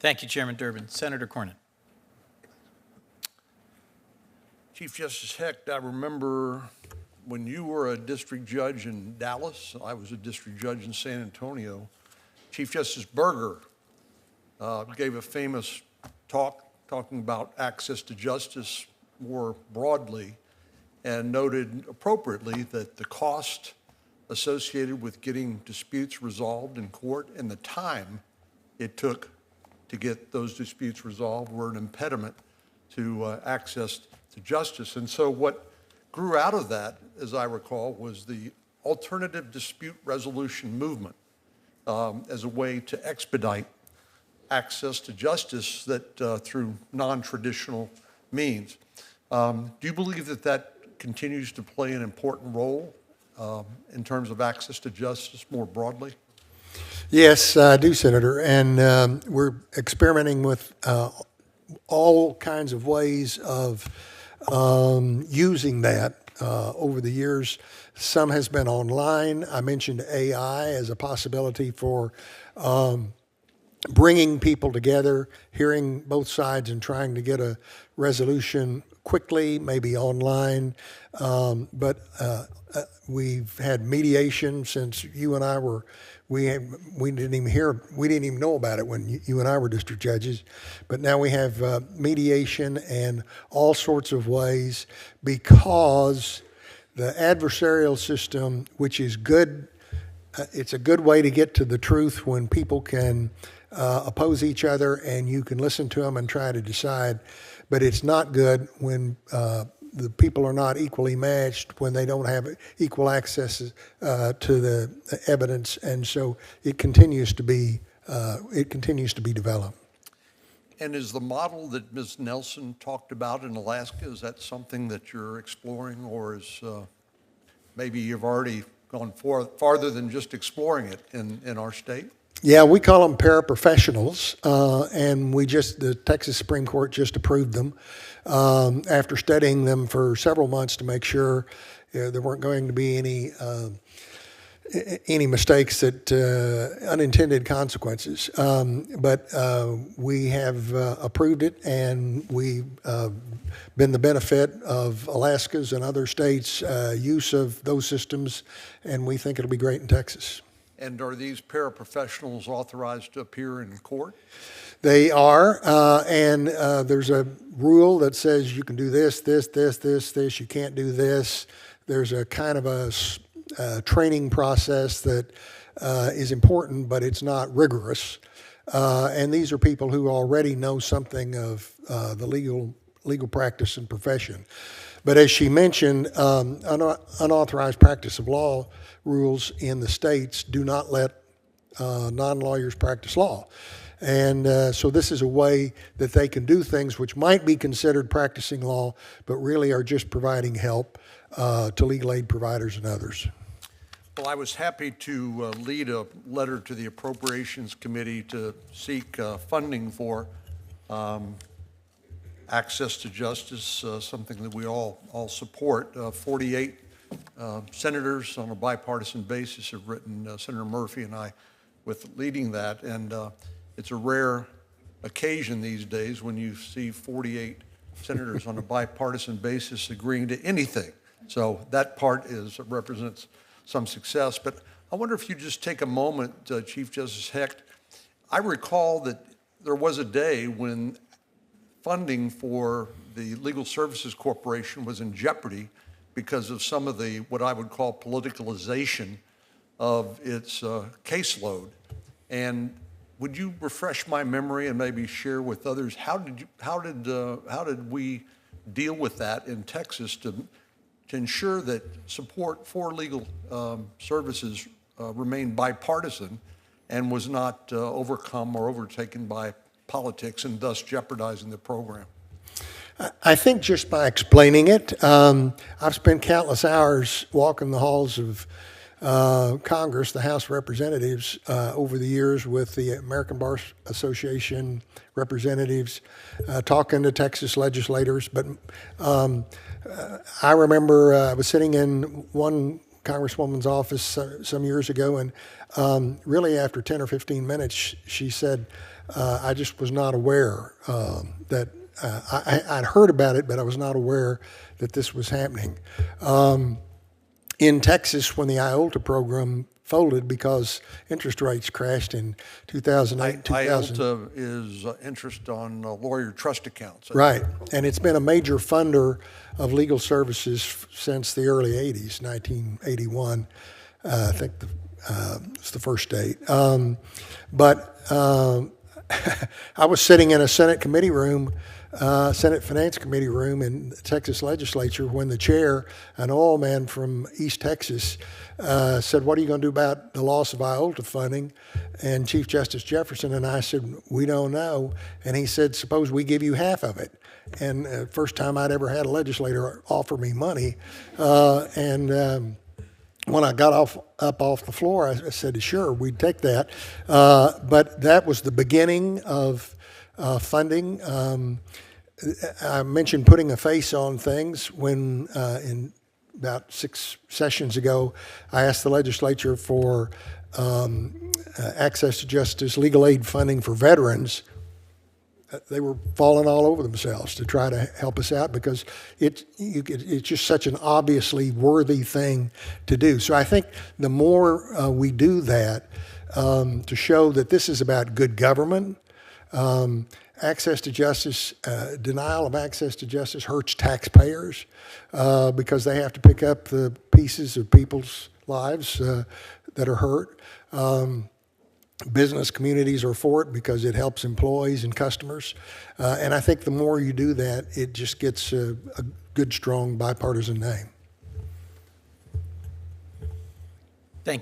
Thank you, Chairman Durbin. Senator Cornyn. Chief Justice Hecht, I remember when you were a district judge in Dallas, I was a district judge in San Antonio. Chief Justice Berger gave a famous talk talking about access to justice more broadly and noted appropriately that the cost associated with getting disputes resolved in court and the time it took to get those disputes resolved were an impediment to access to justice. And so what grew out of that, as I recall, was the alternative dispute resolution movement as a way to expedite access to justice that through non-traditional means. Do you believe that that continues to play an important role in terms of access to justice more broadly? Yes, I do, Senator. And we're experimenting with all kinds of ways of using that over the years. Some has been online. I mentioned AI as a possibility for bringing people together, hearing both sides and trying to get a resolution quickly, maybe online. But we've had mediation since you and I were, we didn't even know about it when you and I were district judges. But now we have mediation and all sorts of ways, because the adversarial system, which is good, it's a good way to get to the truth when people can oppose each other and you can listen to them and try to decide. But it's not good when the people are not equally matched, when they don't have equal access to the evidence, and so it continues to be developed. And is the model that Ms. Nelson talked about in Alaska, is that something that you're exploring, or is maybe you've already gone farther than just exploring it in our state? Yeah, we call them paraprofessionals, and the Texas Supreme Court just approved them after studying them for several months to make sure there weren't going to be any mistakes, that unintended consequences. But we have approved it, and we've been the benefit of Alaska's and other states' use of those systems, and we think it'll be great in Texas. And are these paraprofessionals authorized to appear in court? They are, and there's a rule that says you can do this, you can't do this. There's a kind of a training process that is important, but it's not rigorous. And these are people who already know something of the legal practice and profession. But as she mentioned, unauthorized practice of law rules in the states do not let non-lawyers practice law. And so this is a way that they can do things which might be considered practicing law, but really are just providing help to legal aid providers and others. Well, I was happy to lead a letter to the Appropriations Committee to seek funding for access to justice, something that we all support. 48 senators on a bipartisan basis have written, Senator Murphy and I, with leading that, and it's a rare occasion these days when you see 48 senators on a bipartisan basis agreeing to anything. So that part represents some success. But I wonder if you just take a moment, Chief Justice Hecht. I recall that there was a day when funding for the Legal Services Corporation was in jeopardy because of some of the, what I would call, politicalization of its caseload. And would you refresh my memory and maybe share with others, how did we deal with that in Texas to ensure that support for legal services remained bipartisan and was not overcome or overtaken by politics and thus jeopardizing the program? I think just by explaining it, I've spent countless hours walking the halls of Congress, the House of Representatives, over the years with the American Bar Association representatives, talking to Texas legislators. But I remember I was sitting in one Congresswoman's office some years ago, and really after 10 or 15 minutes, she said, I just was not aware that I'd heard about it, but I was not aware that this was happening. In Texas, when the IOLTA program folded because interest rates crashed in 2008, 2000. IOLTA is interest on lawyer trust accounts. Right, and it's been a major funder of legal services since the early 80s, 1981. I think it's the first date. But I was sitting in a Senate committee room, Senate Finance Committee room in the Texas legislature when the chair, an oil man from East Texas, said, "What are you going to do about the loss of IOLTA funding?" And Chief Justice Jefferson and I said, "We don't know." And he said, "Suppose we give you half of it." And first time I'd ever had a legislator offer me money. When I got up off the floor, I said, "Sure, we'd take that." But that was the beginning of funding. I mentioned putting a face on things when in about 6 sessions ago, I asked the legislature for access to justice, legal aid funding for veterans. They were falling all over themselves to try to help us out because it's just such an obviously worthy thing to do. So I think the more we do that to show that this is about good government, access to justice, denial of access to justice hurts taxpayers because they have to pick up the pieces of people's lives that are hurt. Business communities are for it because it helps employees and customers. And I think the more you do that, it just gets a good, strong bipartisan name.